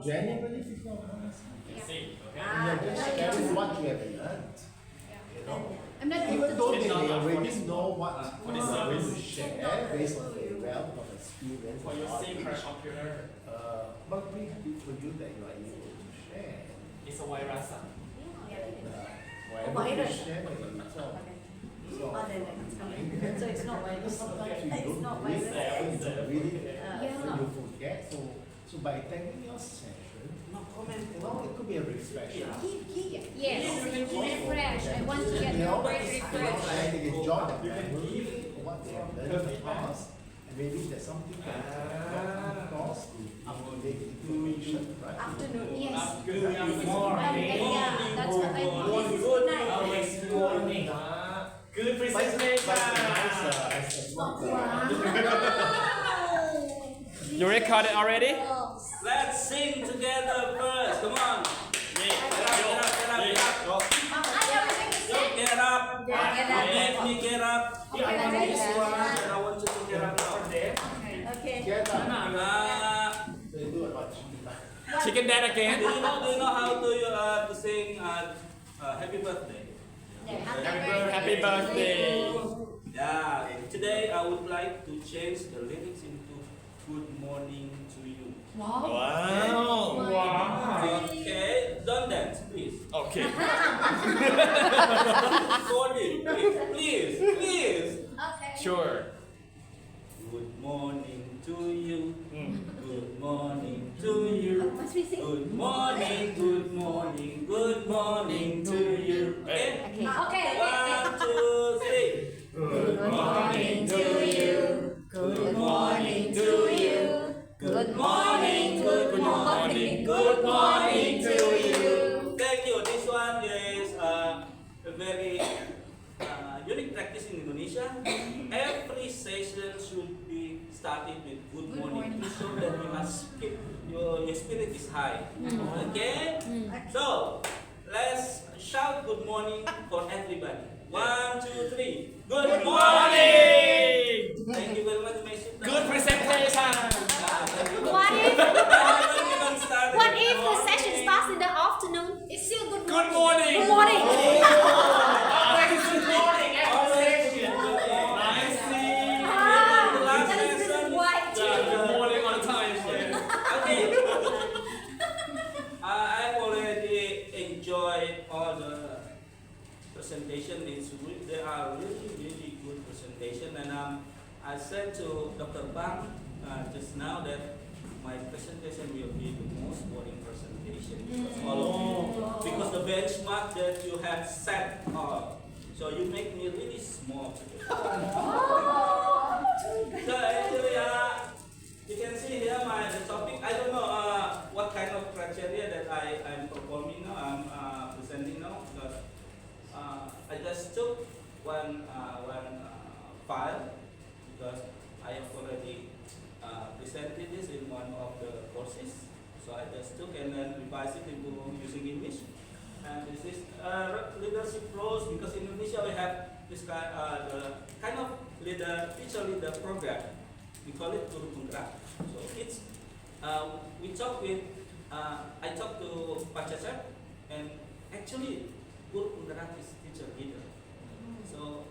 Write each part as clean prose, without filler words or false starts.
Genuinely people are honest. See, okay? And you're just sharing what you have learned. You know? I'm not Even though they It's not already for know what for they the are going to service. share based on their wealth of experience For and your secret knowledge. computer, But we happy for you that you are able to share. it's a virus. Whatever you share, you talk. So, So it's not virus. sometimes you It's don't not do it, virus. so really, It's so not. you forget. So by attending your session, No comment. you know, it could be a refresher. Yes, refresh. I want to get You know, great you know, refresh. and they can join the You can family, give what they have learned in the past, and maybe there's something that come across to update information, right? Afternoon. Yes. Good And morning. yeah, that's what I want. Good Nice. morning. Good presentation. You recorded already? Let's sing together first. Come on. Get up. Get up. Make me get up. This one, and I want you to get up now. Okay. Get up. Do They do a lot. Chicken dead again? you know how to sing happy birthday? Happy birthday. Yeah. Today I would like to change the lyrics into good morning to you. Wow. Okay. Don't dance, please. Okay. Sorry, please. Okay. Sure. Good morning to you. Good morning to you. Must we sing? Good morning, good morning, good morning to you. Okay? Okay. 1, 2, 3. Good morning to you. Good morning to you. Good morning. Good morning. Good morning to you. Thank you. This one is a very unique practice in Indonesia. Every session should be started with good morning. So that you must keep your spirit is high. Okay? So let's shout good morning for everybody. 1, 2, 3. Good morning! Thank you very much, my sister. Good presentation. What if the session starts in the afternoon? It's still good morning. Good morning. Good morning. Good morning. I see. That is just white. Good morning on time. Okay. I've already enjoyed all the presentation. They are really good presentation, and I said to Dr. Bang just now that my presentation will be the most boring presentation because all of you, because the benchmark that you have set so you make me really small today. So actually, you can see here the topic. I don't know what kind of criteria that I'm performing now. I'm presenting now because I just took one file because I have already presented this in one of the courses. So I just took and then revised it into using English. And this is leadership roles because in Indonesia we have this kind of teacher leader program. We call it Guru Penggerak. So it's we talk with I talked to Pak Cecep, and actually Guru Penggerak is teacher leader. So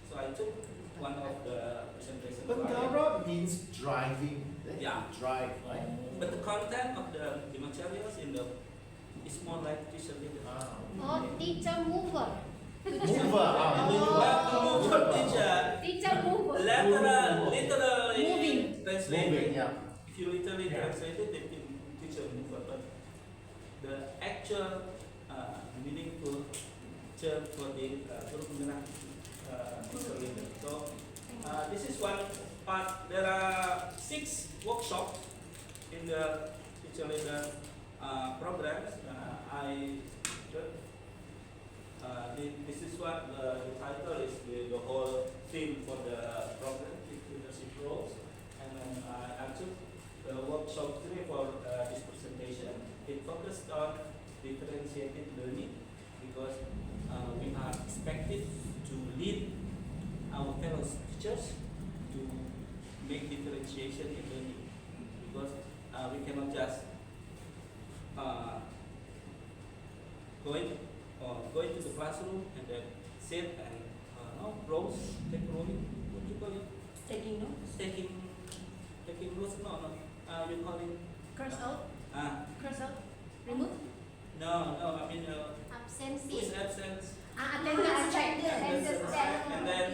so I took one of the presentations. Penggerak means driving. Yeah. Drive, right? But the content of the materials in the is more like teacher leader. Oh, teacher mover. Mover. You have to move your teacher. Teacher mover. Literally Moving, translated. yeah. If you literally translate it, they can teacher mover. But the actual meaningful term for the Guru Penggerak teacher leader. So this is one part. There are 6 workshops in the teacher leader programs. This is what the title is, the whole theme for the program, leadership roles. And then I took the workshop 3 for this presentation. It focused on differentiated learning because we are expected to lead our fellow teachers to make differentiation in learning because we cannot just going to the classroom and then sit and browse, take rolling. What you call it? Taking notes. Taking notes. No. You call it? Cross out. Cross out. Remove. No. I mean, Absence. who is absent? Attendance check. And then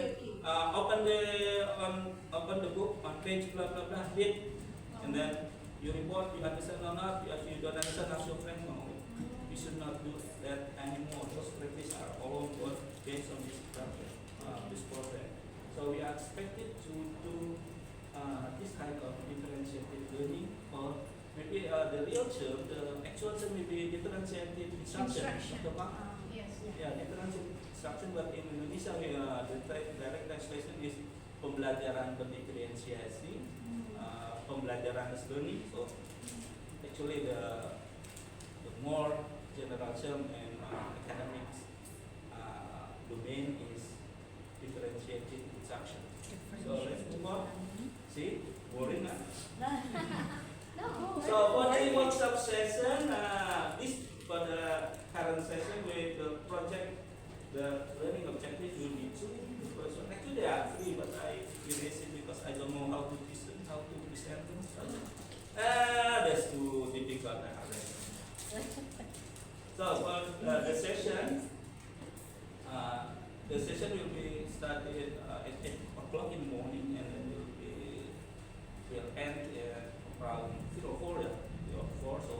open the book on page blah blah blah. Read, and then you report. You understand or not? If you don't understand, ask your friend. No, you should not do that anymore. Those practice are all based on this project, this project. So we are expected to do this kind of differentiated learning, or maybe the real term, the actual term may be differentiated instruction. Yes. Yeah, differentiated instruction, but in Indonesia the direct translation is pembelajaran berdiferensiasi, pembelajaran as learning. So actually the more general term and academics domain is differentiated instruction. So let's move on. See, boring now. No. So for the workshop session, this for the current session with the project, the learning objective will be 2. The first one, actually there are 3, but I erase it because I don't know how to present them. That's too difficult. So for the session will be started at 8 o'clock in the morning, and then will end at around 04. So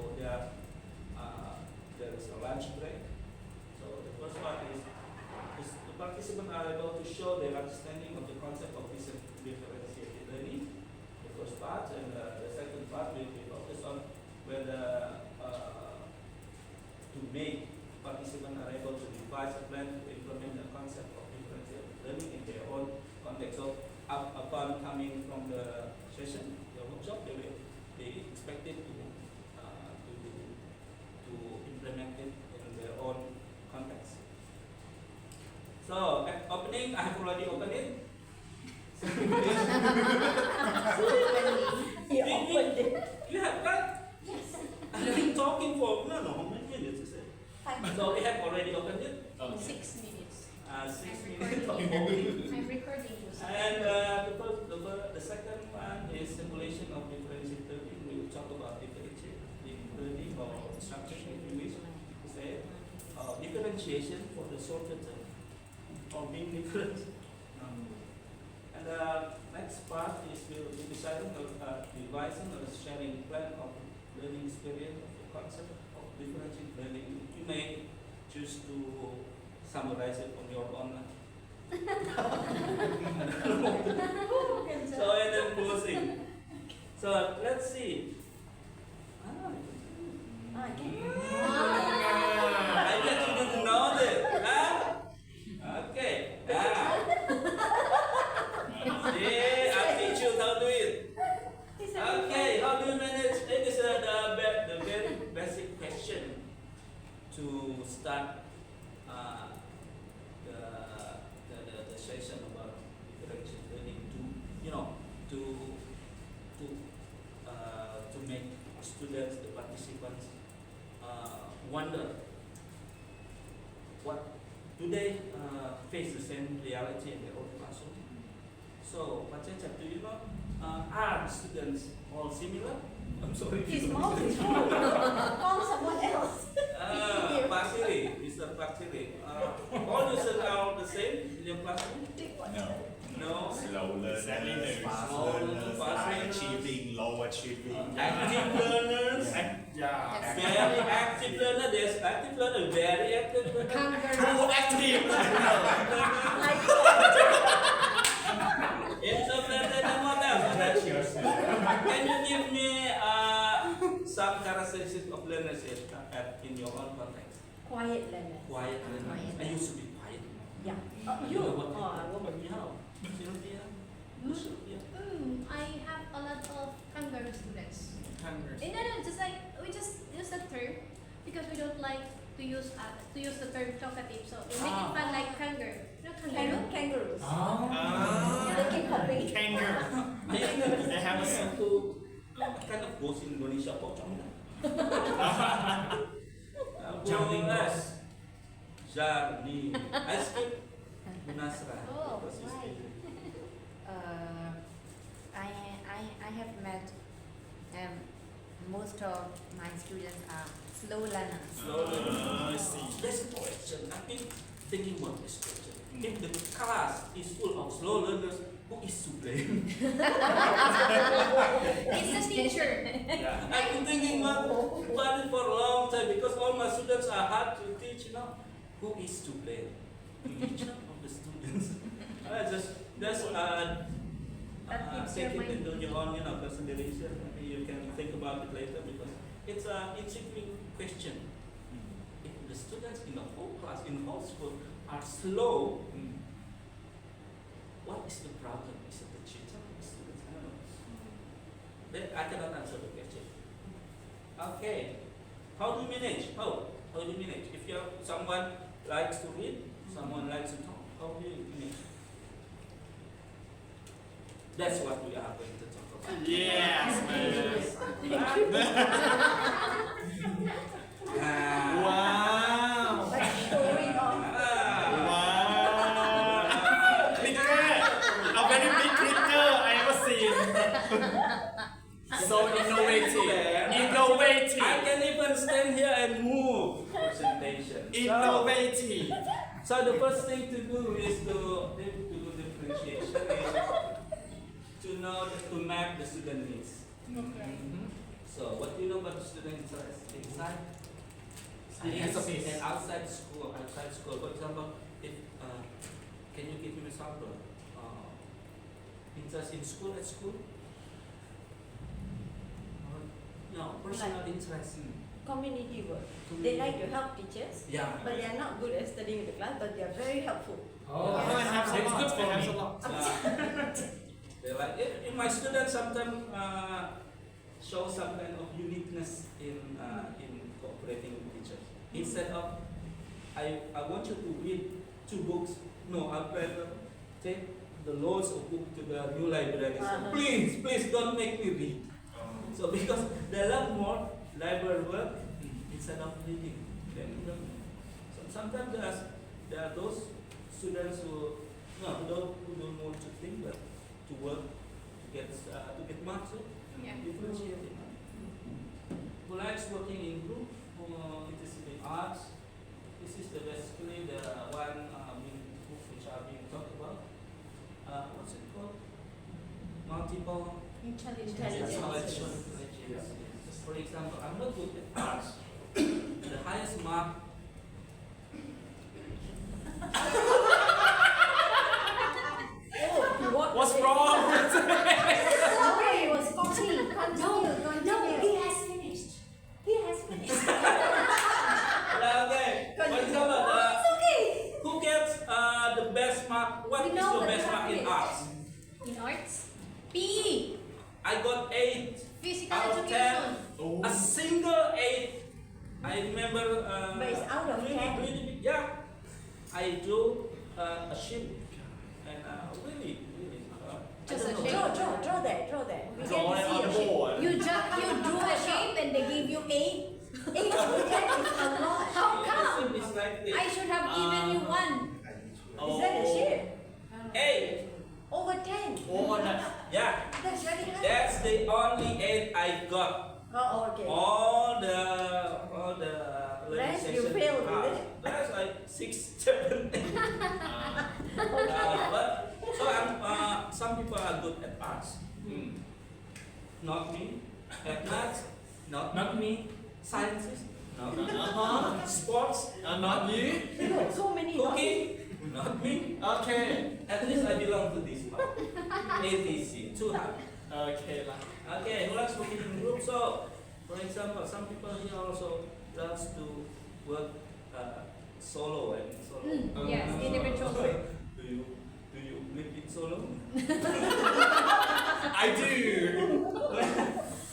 there is a lunch break. So the first part is the participants are able to show their understanding of the concept of differentiated learning. The first part, and the second part will be focused on whether to make participants are able to devise a plan to implement the concept of differentiated learning in their own context. So upon coming from the session, the workshop, they will be expected to implement it in their own context. So at opening, I have already opened it. You opened it. You have right? Yes. I've been talking for how many minutes is it? So we have already opened it. 6 minutes. 6 minutes of opening. I'm recording you. And the second one is simulation of differentiated learning. We will talk about differentiated learning or instruction, if you wish to say. Differentiation for the shorter term, or being different. And the next part is we'll be deciding devising or sharing plan of learning experience of the concept of differentiated learning. You may choose to summarize it on your own. So and then closing. So let's see. I bet you didn't know that. Okay. See, I'll teach you how to do it. Okay, how do you manage? It is the very basic question to start the session about differential learning to make students, the participants, wonder what do they face the same reality in their own classroom. So, Pak Cecep, do you know, are the students all similar? I'm sorry. His mouth is full. Call someone else. Pak Siri, Mr. Pak Siri, all the students are the same in your classroom? No. Slow learners, fast Slow learners, fast high learners. achieving, low achieving. Active learners. Yeah. Very active learner. There's active learner, very active learner. Too active. Introverted and what else? Can you give me some characteristics of learners in your own context? Quiet learner. Quiet learners. I used to be quiet. Yeah. You know what you have? Sylvia? Sylvia? I have a lot of kangaroo students. Hungers. No, just like we just use the term because we don't like to use the term talkative. So we make it fun like kangaroo. You know kangaroo? Kangaroos. Ah. They keep hopping. Kangaroo. They have a Satu kind of ghost in Indonesia, pocong. jumping Boleh. ghost. Journey. I skip Bunasra. Oh, because it's why? busy. I have met most of my students are slow learners. Slowly. I see. That's a question. I've been thinking about this question. If the class is full of slow learners, who is to blame? It's the teacher. Yeah. I've been thinking about it for a long time because all my students are hard to teach. Who is to blame? The teacher or the students? Take it into your own consideration. Maybe you can think about it later because it's a interesting question. If the students in the whole class, in the whole school, are slow, what is the problem? Is it the teacher or the students? I don't know. Then I cannot answer the question. Okay. How do you manage? How do you manage? If you have someone likes to read, someone likes to talk, how do you manage? That's what we are going to talk about. Yes, man. Wow. But showing off. Wow. Cricket. A very big cricket I ever seen. So innovative. Innovative. I can even stand here and move. Presentation. Innovative. So the first thing to do is to do differentiation. To know to map the student needs. So what do you know about the student inside and outside school? Outside school, for example, if can you give me an example? Interest in school at school? No, personal interest. Community work. They like to help teachers, Yeah. but they are not good at studying in the class, but they are very helpful. Oh, I have some. It's good for I have me. some lot. They like if my students sometimes show some kind of uniqueness in cooperating with teachers. Instead of I want you to read 2 books, no, I'd rather take the loads of books to the new library. So please don't make me read. So because they love more library work instead of reading. So sometimes there are those students who don't want to think but to work to get marks. Yeah. Differentiating. Who likes working in group? Who interested in arts? This is basically the one book which are being talked about. What's it called? Multiple Intelligence. Yes. For example, I'm not good at arts. The highest mark. What's wrong? Sorry, it was 14. No, he has finished. He has finished. Okay. For example, who gets the best mark? What We is know your the best mark in target. arts? In arts, PE, I got 8 physical out of 10. education. Oh. A single 8. I remember. But it's out of 10. Really, yeah. I drew a ship, and really. Just I a don't shape. know. Draw that. We Draw it can on the see a shape. board. You drew a shape and they give you 8. 8 out of 10 is a lot. How Yeah, come? it's like this. I should have given you 1. Is that a shape? 8. Over 10. Oh, that's Yeah. That's very high. That's the only 8 I got. Oh, okay. All the learning Rest you session failed, passed. is it? That's like 6, 7, 8. But so some people are good at arts. Not me. At maths, not me. Sciences, no. Sports, not you. No, so many. not- cooking, not me. Okay. At least I belong to this part. ATC, too hard. Okay lah. Okay, who likes working in groups? So, for example, some people here also loves to work solo and solo. Yes, individual work. Do you live in solo? I do.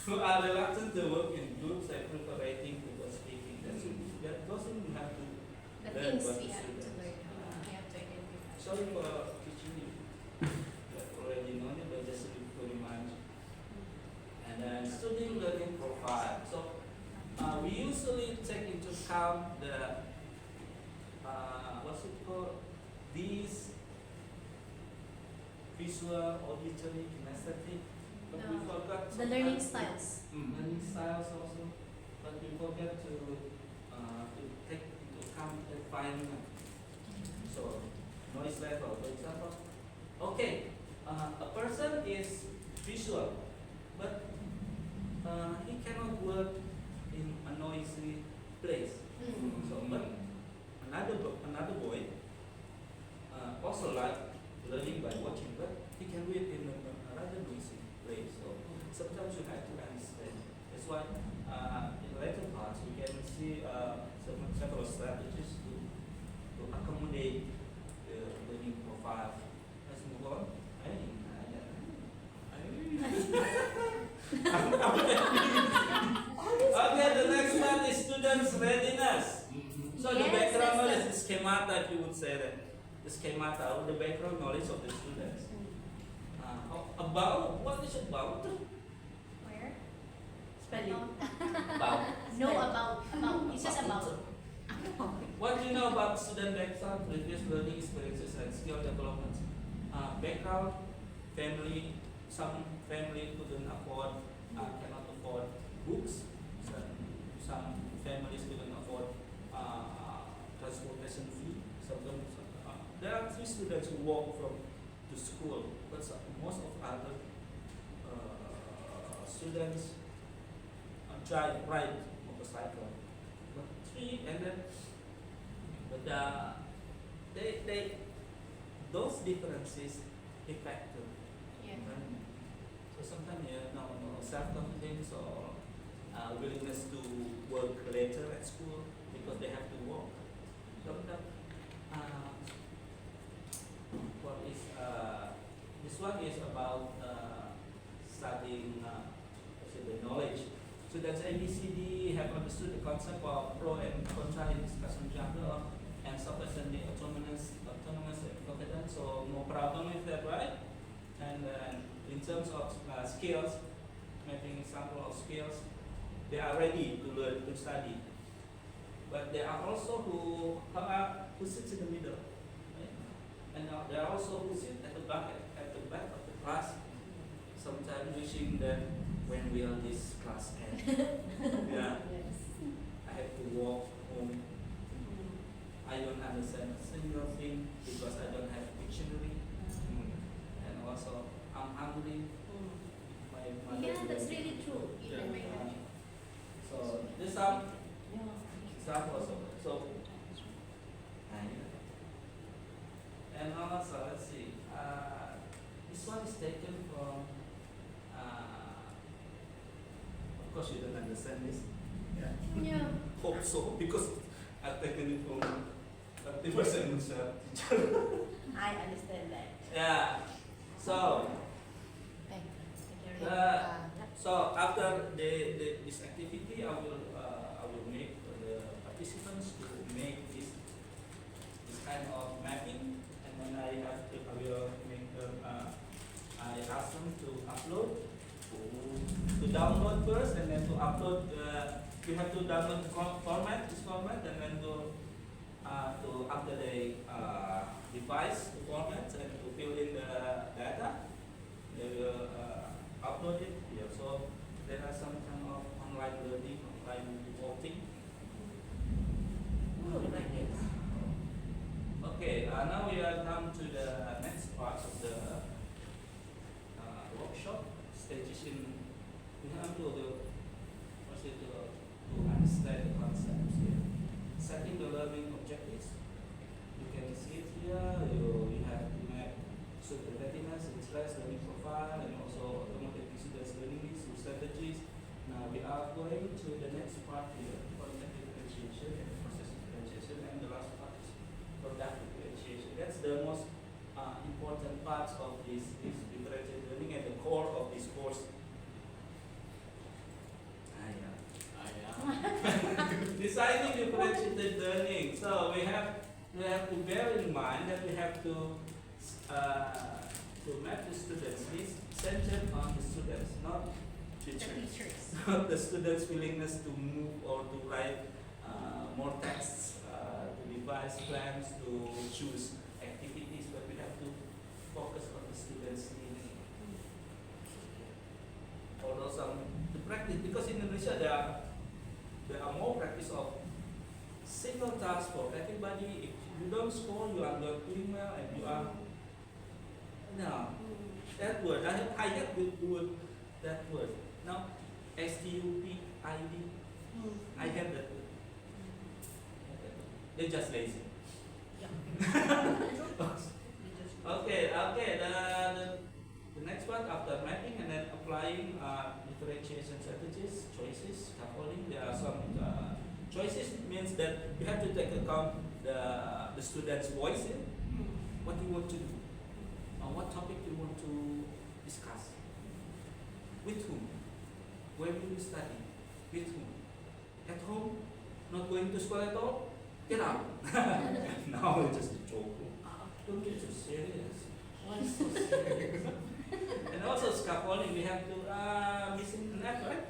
Who are reluctant to work in groups and prefer writing to speaking? That doesn't have to. The learn things what we the have to students. learn. We have to identify. Sorry for teaching you. You already know it, but just to remind you. And then student learning profile. So we usually take into account the what's it called? These visual, auditory, kinesthetic, but we No. forgot The learning sometimes- styles. learning styles also, but we forget to take into account environment. So noise level, for example. Okay, a person is visual, but he cannot work in a noisy place. So, but another boy also like learning by watching, but he can do it in a rather noisy place. So sometimes you have to understand. That's why in later parts we can see several strategies to accommodate the learning profile. Let's move on. Okay, the next one is students' readiness. So the Yes, background that's knowledge, the schemata, if you would say that, the schemata or the background knowledge of the students. About, what is about? Where? Spelling. About. No, about. It's just about. What do you know about student background, previous learning experiences and skill development? Background, family, some family couldn't afford, cannot afford books. Some families couldn't afford transportation fee. There are 3 students who walk from to school, but most of other students ride motorcycle. But 3 and then, but they those differences affect them. Yeah. So sometimes no self-confidence or willingness to work later at school because they have to work. Sometimes what is this one is about studying the knowledge. Students ABCD have understood the concept of pro and contra in discussion genre and sufficiently autonomous and confident. So no problem with that, right? And in terms of skills, making example of skills, they are ready to learn, to study. But there are also who sits in the middle, right? And there are also who sit at the back of the class, sometimes wishing that when will this class end? Yeah, I have to walk home. I don't understand a single thing because I don't have dictionary. And also I'm hungry. My mother Yeah, that's didn't- really true. Yeah. In my country. So this some examples of it. So and also let's see. This one is taken from. Of course, you don't understand this. Yeah. Yeah. Hope so because I've taken it from 30% teacher. I understand that. Yeah. So. So after this activity, I will make the participants to make this kind of mapping, and then I will make them. I ask them to upload, to download first, and then to upload. You have to download the this format, and then to after they device the format and to fill in the data, they will upload it here. So there are some kind of online learning, online voting. Okay, now we are come to the next part of the workshop. Stages in we have to understand the concepts here. Setting the learning objectives. You can see it here. You have to map student readiness, interest, learning profile, and also automatic students' learning needs and strategies. Now we are going to the next part here, content differentiation and process differentiation, and the last part is product differentiation. That's the most important parts of this differentiated learning and the core of this course. Designing differentiated learning. So we have to bear in mind that we have to map the students' needs centered on the students, not The teachers. not the students' willingness to move or to write more texts to be devise plans to choose activities, but we have to focus on the students' needs. Although the practice, because in Indonesia there are more practice of single task for everybody. If you don't score, you are not doing well, and you are no. That word I have the word that word. Now STUPID. I have that word. They're just lazy. Okay. The next one, after mapping and then applying differentiation strategies, choices, scaffolding. There are some choices means that you have to take account the student's voice. What you want to do, what topic you want to discuss, with whom, where will you study, with whom, at home, not going to school at all, get out. Now it's just a joke. Don't get so serious. Why so serious? And also scaffolding, we have to missing an F, right?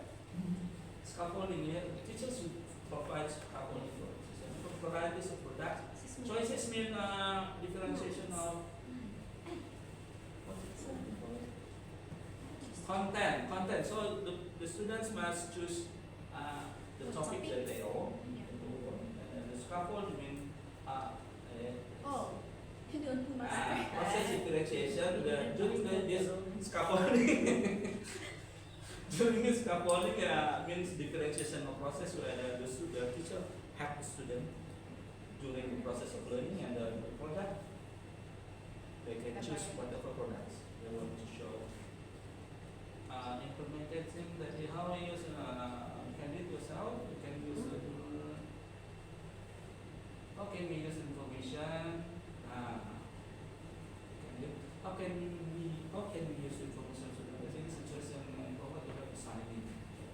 Scaffolding, teachers should provide scaffolding for teachers. Varieties of products. Choices mean differentiation of content. So the students must choose the topic that they own. And the scaffold mean You don't master. process differentiation. During this scaffolding, during the scaffolding means differentiation of process where the teacher help the student during the process of learning, and the product they can choose whatever products they want to show. Implementing that how we use can it yourself. You can use how can we use information? How can we use information so that the situation and what we have to sign in?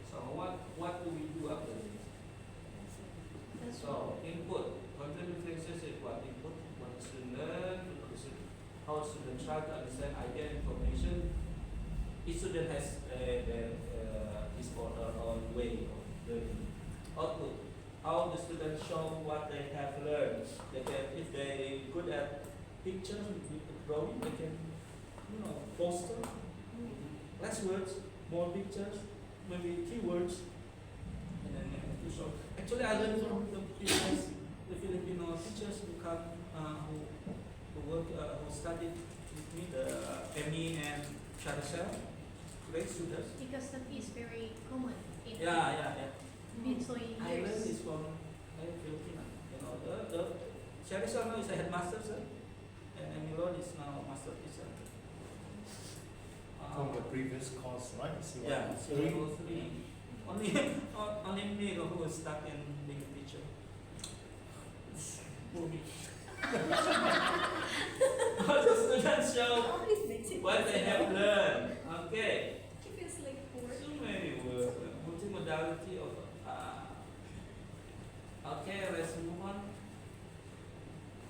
So what do we do after this? So input, content differentiation is what input, what the student learn, how student try to understand idea information. Each student has his or her own way of learning. Output, how the students show what they have learned. They can, if they good at pictures, drawing, they can, poster, less words, more pictures, maybe keywords, and then they have to show. Actually, I learned from the Filipino teachers who come, who studied with me, the Emmy and Charissa, great students. Because that is very common in Yeah. been so years. I learned this from Filipino. The Charissa now is a headmaster, sir, and Emilon is now master teacher. From the previous course, right? Yeah, so Three. level 3. Only me who was stuck in being a teacher. Poor me. All the students show what they have learned. Okay. It feels like poor. So many words. Multimodality of. Okay, let's move on.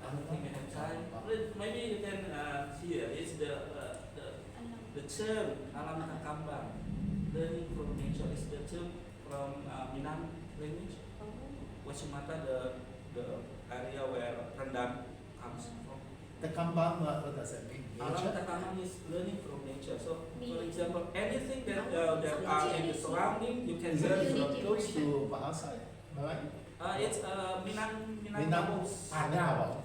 I don't think we have time. Maybe you can hear. It's the term alam takambang, learning from nature, is the term from Minang language. West Sumatra, the area where rendang comes from. The kambang, what does that mean? Alam Nature? takambang is learning from nature. So, for Meaning. example, anything that are in the surrounding, you can Is learn it from. close to Bahasa? Right? It's Minang Minang Padang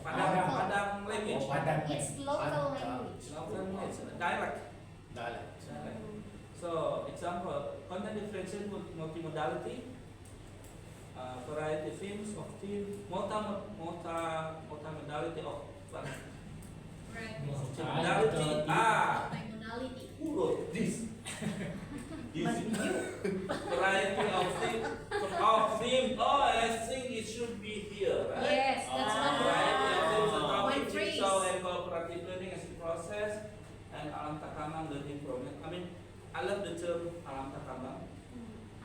language. It's local language. Local language, dialect. Dialect. So, example, content differentiation multimodality, variety themes of theme, multimodality of Right. multimodality. Multimodality. Who wrote this? Variety of theme. Oh, I think it should be here, right? Yes, that's Variety of themes and one topics, phrase. so and cooperative learning as a process, and alam takambang learning from it. I love the term alam takambang.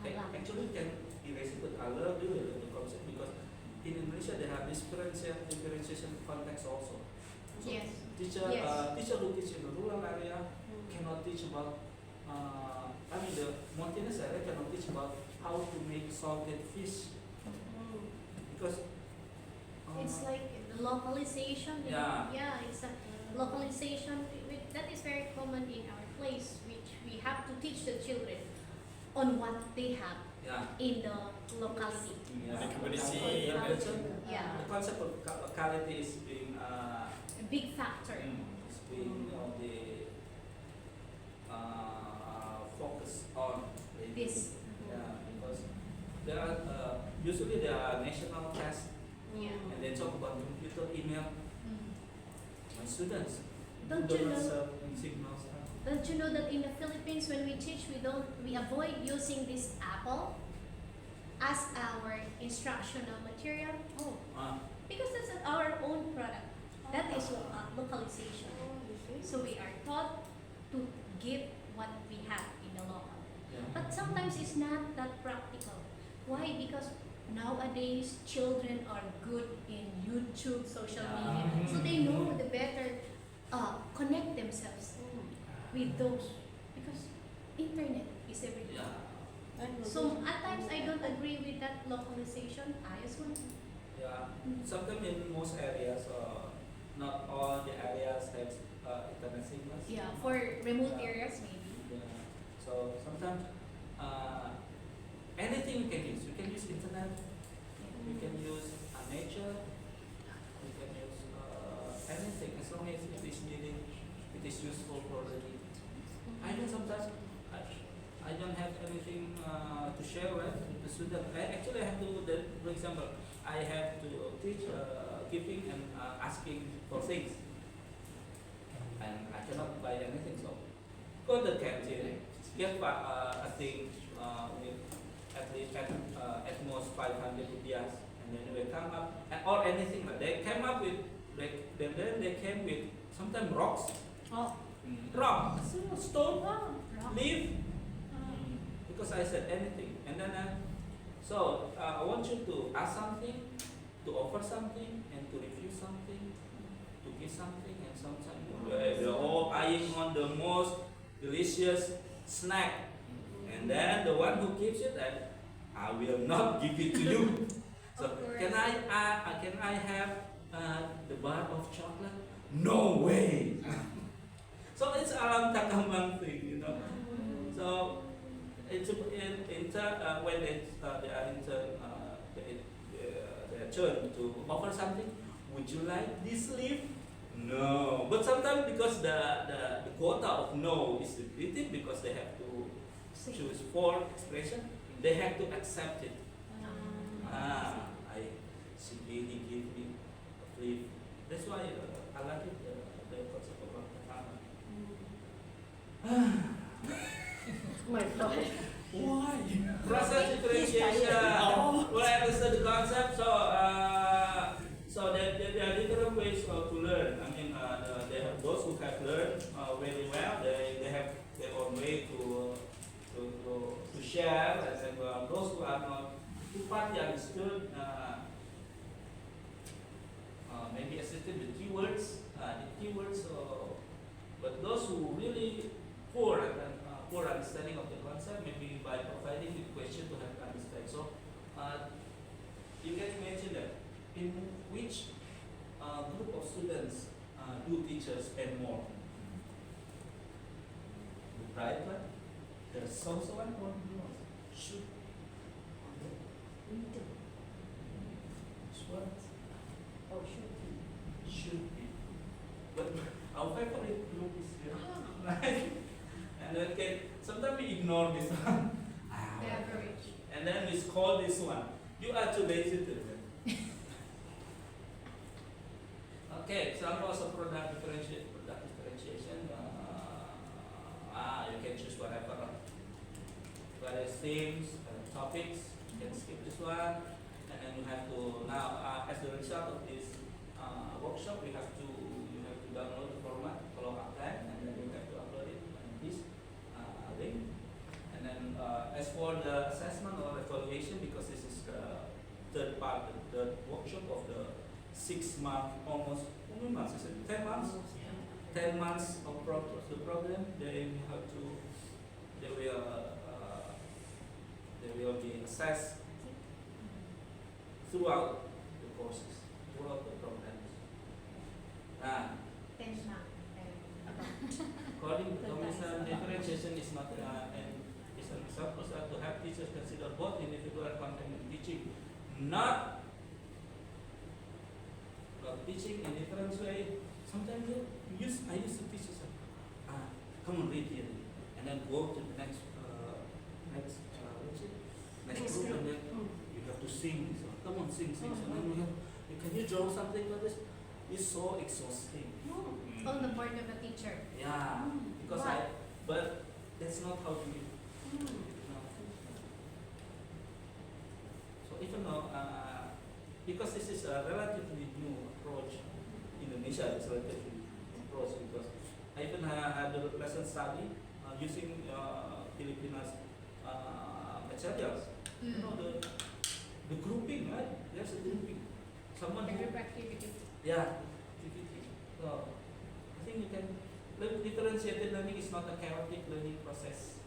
Actually, can erase it, but I love the concept because in Indonesia they have differentiation context also. So Yes. teacher who teach in the rural area cannot teach about. The mountainous area cannot teach about how to make salted fish because It's like localization. Yeah. It's a localization. That is very common in our place, which we have to teach the children on what they have Yeah. in the locality. Yeah. The community. Yeah, The concept of locality is being a big factor. is being the focus on lately. This. Yeah, because there are usually there are national tests Yeah. and they talk about computer email. My students Don't do you not know? serve signals. Don't you know that in the Philippines, when we teach, we avoid using this apple as our instructional material? Oh, because that's our own product. That is localization. So we are taught to give what we have in the local. Yeah. But sometimes it's not that practical. Why? Because nowadays children are good in YouTube, social media, so they know the better connect themselves with those, because internet is everything. Yeah. So at times I don't agree with that localization. I as well. Yeah. Sometimes in most areas, not all the areas have internet signals. Yeah, for remote Yeah. areas maybe. Yeah. So sometimes anything you can use. You can use internet. You can use nature. You can use anything as long as it is needed. It is useful for the need. I know sometimes I don't have anything to share with the student. I actually have to do that. For example, I have to teach giving and asking for things, and I cannot buy anything. So go to the canteen, get a thing with at least at most 500 rupiahs, and then they come up or anything like they came up with. Then they came with sometimes rocks, Oh, rocks, stone, rock. leaf. Because I said anything, and then I want you to ask something, to offer something, and to refuse something, to give something, and sometimes they're all eyeing on the most delicious snack, and then the one who gives it, I will not give it to you. So Of course. can I have the bar of chocolate? No way. So it's alam takambang thing, you know. So it's when they are turn to offer something. Would you like this leaf? No. But sometimes because the quota of no is depleted because they have to choose 4 expression, they have to accept it. She really gave me a leaf. That's why I like it. The concept of Oh my God. why? Process differentiation. Well, I understood the concept. So there are different ways to learn. I mean, they have those who have learned very well. They have their own way to share, and then those who are not who partly understood, maybe assisted with keywords, but those who really poor understanding of the concept, maybe by providing the question to help understand. So you can imagine that in which group of students do teachers spend more? The bright one, the social one, or should? What? Oh, should Should be. But our favorite group is here. And then sometimes we ignore this one. The average. And then we call this one. You are too lazy to learn. Okay, examples of product differentiation. You can choose whatever. Various themes, topics. You can skip this one. And then you have to now, as a result of this workshop, you have to download the format, follow up plan, and then you have to upload it on this link. And then as for the assessment or evaluation, because this is the third part, the workshop of the 6 month, almost how many months is it? 10 months. 10 months of the program. They will be assessed throughout the courses, throughout the programs. Ah, 10 lang. according to Commission, differentiation is not an is an example to have teachers consider both individual content and teaching, not teaching in different way. Sometimes I used to teach you come on, read here, and then go to the next what's it? Next group, and then you have to sing this one. Come on, sing, and then you have, can you draw something like this? It's so exhausting. On the part of a teacher. Yeah, because Why? but that's not how we do. So even though, because this is a relatively new approach, Indonesia is a relatively new approach because I even had a lesson study using Filipinas materials. You know the grouping, right? There's a grouping. Someone who, Group activity. yeah, activity. So I think you can differentiated learning is not a chaotic learning process.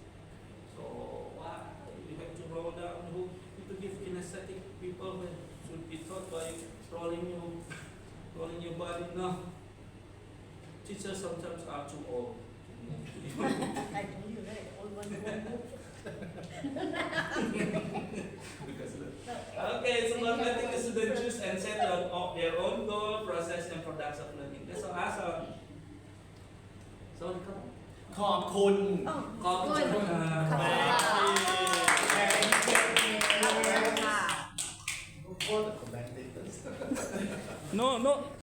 So you have to roll down who to give kinesthetic people when should be taught by rolling your body. No. Teachers sometimes are too old. Like you, right? All one move. Okay, so letting the students choose and set their own goal, process, and products of learning. That's all. So come on. ขอบคุณ ขอบคุณค่ะ All the commentators. No,